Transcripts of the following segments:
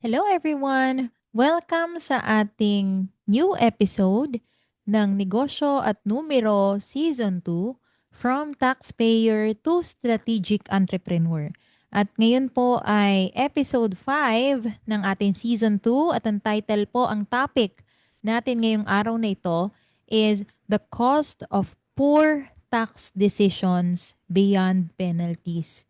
Hello everyone! Welcome sa ating new episode ng Negosyo at Numero Season 2 From Taxpayer to Strategic Entrepreneur. At ngayon po ay episode 5 ng ating Season 2 at ang title po, ang topic natin ngayong araw na ito is The Cost of Poor Tax Decisions Beyond Penalties.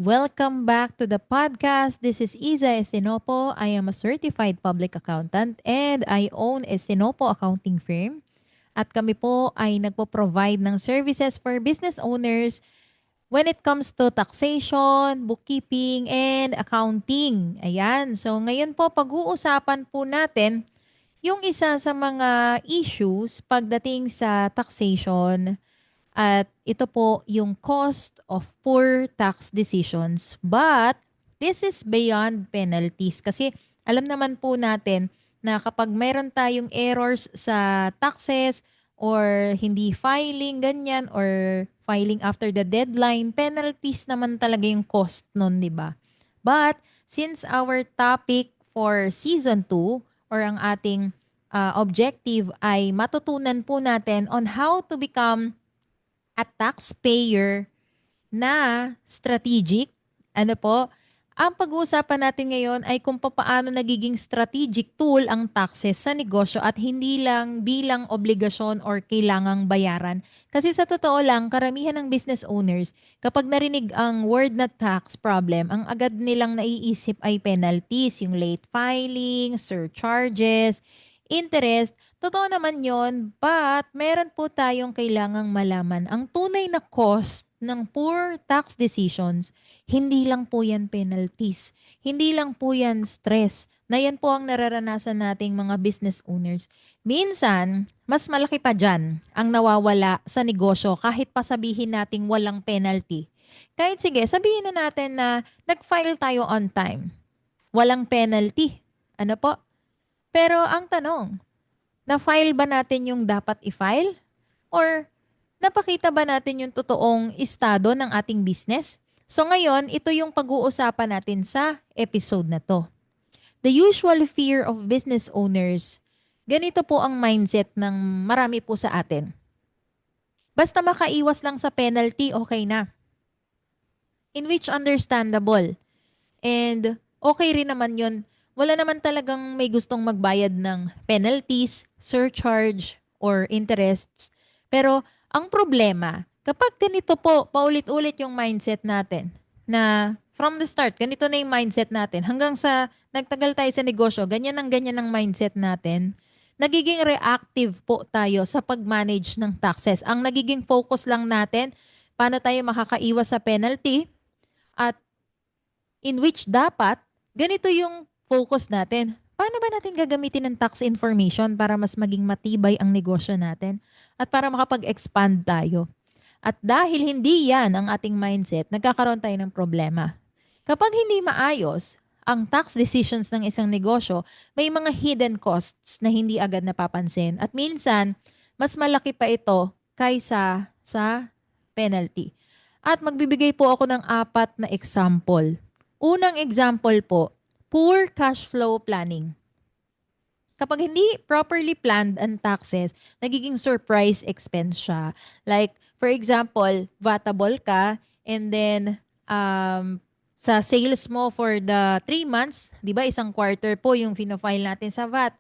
Welcome back to the podcast. This is Iza Estenopo. I am a certified public accountant and I own Estenopo Accounting Firm. At kami po ay nagpo-provide ng services for business owners when it comes to taxation, bookkeeping, and accounting. Ayan. So ngayon po pag-uusapan po natin yung isa sa mga issues pagdating sa taxation at ito po yung cost of poor tax decisions. But this is beyond penalties kasi alam naman po natin na kapag mayroon tayong errors sa taxes or hindi filing ganyan or filing after the deadline, penalties naman talaga yung cost nun, di ba? But since our topic for season 2 or ang ating objective ay matutunan po natin on how to become at taxpayer na strategic, ano po, ang pag-uusapan natin ngayon ay kung paano nagiging strategic tool ang taxes sa negosyo at hindi lang bilang obligasyon or kailangang bayaran. Kasi sa totoo lang, karamihan ng business owners, kapag narinig ang word na tax problem, ang agad nilang naiisip ay penalties, yung late filing, surcharges, interest. Totoo naman yon, but meron po tayong kailangang malaman. Ang tunay na cost ng poor tax decisions, hindi lang po yan penalties. Hindi lang po yan stress. Na yan po ang nararanasan nating mga business owners. Minsan, mas malaki pa dyan ang nawawala sa negosyo kahit pa sabihin nating walang penalty. Kahit sige, sabihin na natin na nag-file tayo on time. Walang penalty. Ano po? Pero ang tanong, na-file ba natin yung dapat i-file? Or napakita ba natin yung totoong estado ng ating business? So ngayon, ito yung pag-uusapan natin sa episode na to. The usual fear of business owners. Ganito po ang mindset ng marami po sa atin. Basta makaiwas lang sa penalty, okay na. In which understandable. And okay rin naman yun. Wala naman talagang may gustong magbayad ng penalties, surcharge, or interests. Pero ang problema, kapag ganito po, paulit-ulit yung mindset natin, na from the start, ganito na yung mindset natin, hanggang sa nagtagal tayo sa negosyo, ganyan ang mindset natin, nagiging reactive po tayo sa pag-manage ng taxes. Ang nagiging focus lang natin, paano tayo makakaiwas sa penalty, at in which dapat, ganito yung focus natin. Paano ba natin gagamitin ng tax information para mas maging matibay ang negosyo natin at para makapag-expand tayo? At dahil hindi yan ang ating mindset, nagkakaroon tayo ng problema. Kapag hindi maayos ang tax decisions ng isang negosyo, may mga hidden costs na hindi agad napapansin. At minsan, mas malaki pa ito kaysa sa penalty. At magbibigay po ako ng 4 na example. Unang example po, poor cash flow planning. Kapag hindi properly planned ang taxes, nagiging surprise expense siya. Like, for example, vatable ka and then sa sales mo for the 3 months, di ba isang quarter po yung fino-file natin sa VAT.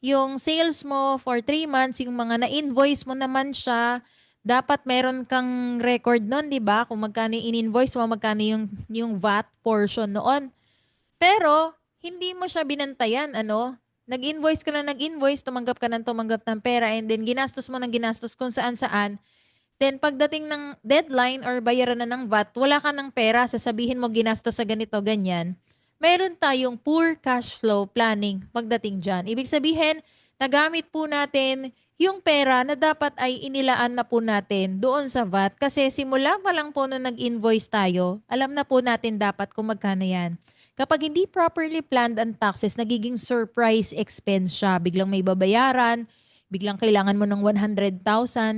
Yung sales mo for 3 months, yung mga na-invoice mo naman siya, dapat meron kang record nun, di ba? Kung magkano yung in-invoice mo, magkano yung VAT portion noon. Pero, hindi mo siya binantayan, ano? Nag-invoice ka lang nag-invoice, tumanggap ng pera, and then ginastos mo ng ginastos kung saan-saan. Then, pagdating ng deadline or bayaran na ng VAT, wala ka ng pera, sasabihin mo ginastos sa ganito, ganyan. Meron tayong poor cash flow planning pagdating dyan. Ibig sabihin, nagamit po natin yung pera na dapat ay inilaan na po natin doon sa VAT kasi simula pa lang po nung nag-invoice tayo, alam na po natin dapat kung magkano yan. Kapag hindi properly planned ang taxes, nagiging surprise expense siya. Biglang may babayaran, biglang kailangan mo ng 100,000.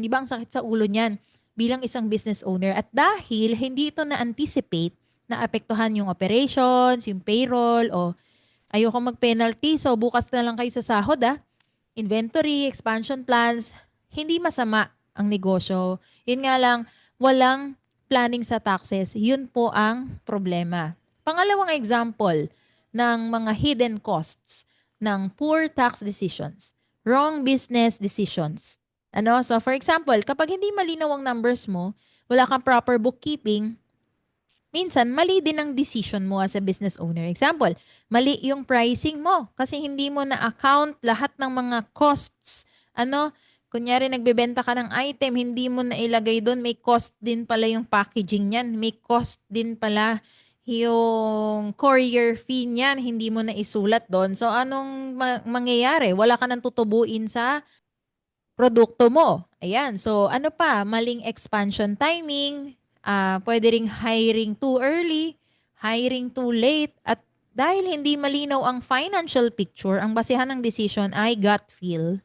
Di ba ang sakit sa ulo niyan bilang isang business owner? At dahil hindi ito na-anticipate, na apektuhan yung operations, yung payroll, o Ayoko mag-penalty, so bukas na lang kayo sa sahod Inventory, expansion plans, hindi masama ang negosyo. Yun nga lang, walang planning sa taxes. Yun po ang problema. Pangalawang example ng mga hidden costs ng poor tax decisions, wrong business decisions. So for example, kapag hindi malinaw ang numbers mo, wala kang proper bookkeeping, minsan mali din ang decision mo as a business owner. Example, mali yung pricing mo kasi hindi mo na-account lahat ng mga costs. Kunyari nagbebenta ka ng item, hindi mo na ilagay doon, may cost din pala yung packaging niyan, may cost din pala yung courier fee niyan, hindi mo na isulat doon. So anong mangyayari? Wala ka nang tutubuin sa produkto mo. Ayan. So, ano pa? Maling expansion timing. Pwede ring hiring too early, hiring too late, at dahil hindi malinaw ang financial picture, ang basehan ng decision ay gut feel.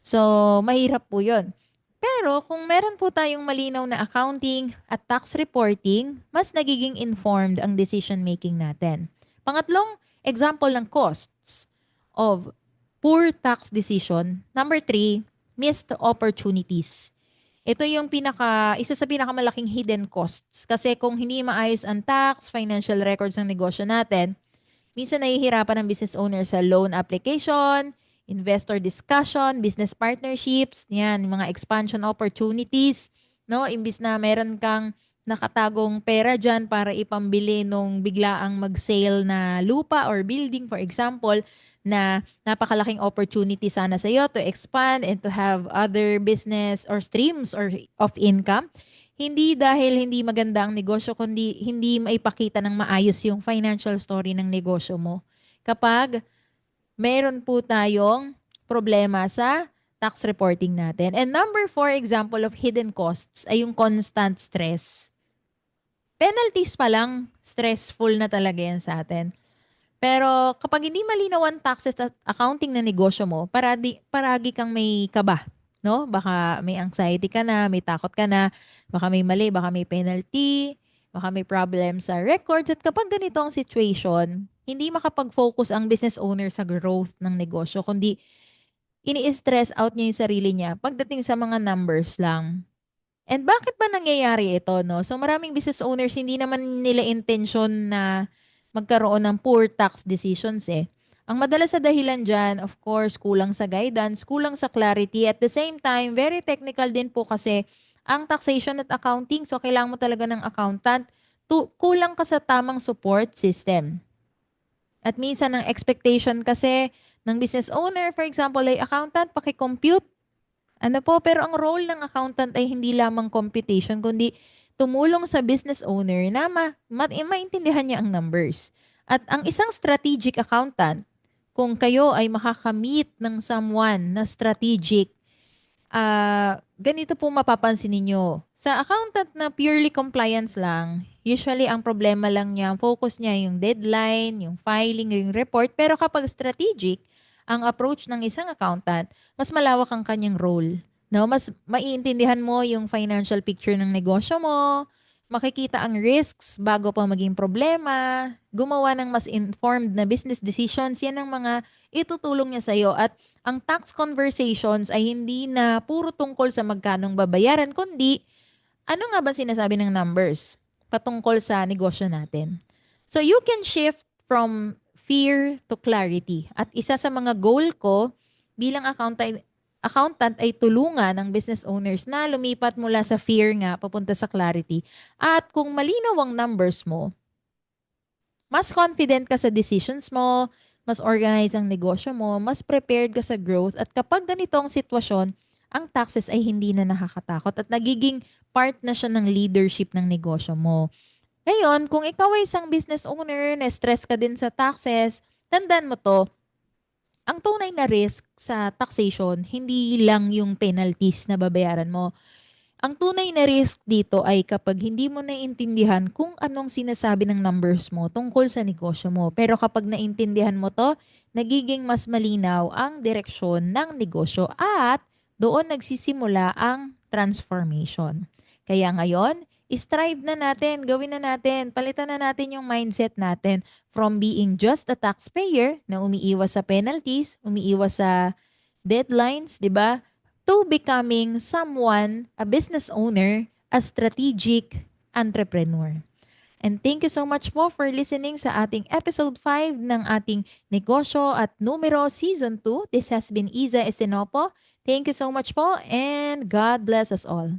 So, mahirap po yun. Pero kung meron po tayong malinaw na accounting at tax reporting, mas nagiging informed ang decision making natin. Pangatlong example ng costs of poor tax decision. Number 3, missed opportunities. Ito yung isa sa pinakamalaking hidden costs. Kasi kung hindi maayos ang tax, financial records ng negosyo natin, minsan nahihirapan ang business owner sa loan application, investor discussion, business partnerships, yan, mga expansion opportunities, no? Imbis na meron kang nakatagong pera dyan para ipambili nung biglaang mag-sale na lupa or building, for example, na napakalaking opportunity sana sa iyo to expand and to have other business or streams or of income. Hindi dahil hindi maganda ang negosyo, kundi hindi maipakita ng maayos yung financial story ng negosyo mo. Kapag meron po tayong problema sa tax reporting natin. And number 4 example of hidden costs ay yung constant stress. Penalties pa lang, stressful na talaga yan sa atin. Pero kapag hindi malinaw ang taxes at accounting na negosyo mo, paragi kang may kaba, no? Baka may anxiety ka na, may takot ka na, baka may mali, baka may penalty, baka may problem sa records. At kapag ganito ang situation, hindi makapag-focus ang business owner sa growth ng negosyo, kundi ini-stress out niya yung sarili niya pagdating sa mga numbers lang. And bakit ba nangyayari ito, no? So maraming business owners hindi naman nila intention na magkaroon ng poor tax decisions Ang madalas sa dahilan dyan, of course, kulang sa guidance, kulang sa clarity. At the same time, very technical din po kasi ang taxation at accounting. So kailangan mo talaga ng accountant. Kulang ka sa tamang support system. At minsan ang expectation kasi ng business owner, for example, ay accountant, paki-compute. Pero ang role ng accountant ay hindi lamang computation, kundi tumulong sa business owner na maintindihan niya ang numbers. At ang isang strategic accountant, kung kayo ay makakamit ng someone na strategic, ganito po mapapansin ninyo. Sa accountant na purely compliance lang, usually ang problema lang niya, focus niya yung deadline, yung filing, yung report. Pero kapag strategic, ang approach ng isang accountant, mas malawak ang kanyang role. No, mas maiintindihan mo yung financial picture ng negosyo mo, makikita ang risks bago pa maging problema, gumawa ng mas informed na business decisions, yan ang mga itutulong niya sa iyo. At ang tax conversations ay hindi na puro tungkol sa magkanong babayaran, kundi ano nga ba sinasabi ng numbers patungkol sa negosyo natin. So you can shift from fear to clarity. At isa sa mga goal ko bilang accountant ay tulungan ng business owners na lumipat mula sa fear nga papunta sa clarity. At kung malinaw ang numbers mo, mas confident ka sa decisions mo, mas organized ang negosyo mo, mas prepared ka sa growth, at kapag ganito ang sitwasyon, ang taxes ay hindi na nakakatakot at nagiging part na siya ng leadership ng negosyo mo. Ngayon, kung ikaw ay isang business owner, na-stress ka din sa taxes, tandaan mo to, ang tunay na risk sa taxation, hindi lang yung penalties na babayaran mo. Ang tunay na risk dito ay kapag hindi mo naiintindihan kung anong sinasabi ng numbers mo tungkol sa negosyo mo. Pero kapag naintindihan mo to, nagiging mas malinaw ang direksyon ng negosyo at doon nagsisimula ang transformation. Kaya ngayon, strive na natin, gawin na natin, palitan na natin yung mindset natin from being just a taxpayer na umiiwas sa penalties, umiiwas sa deadlines, di ba? To becoming someone, a business owner, a strategic entrepreneur. And thank you so much po for listening sa ating episode 5 ng ating Negosyo at Numero Season 2. This has been Iza Estenopo. Thank you so much po and God bless us all.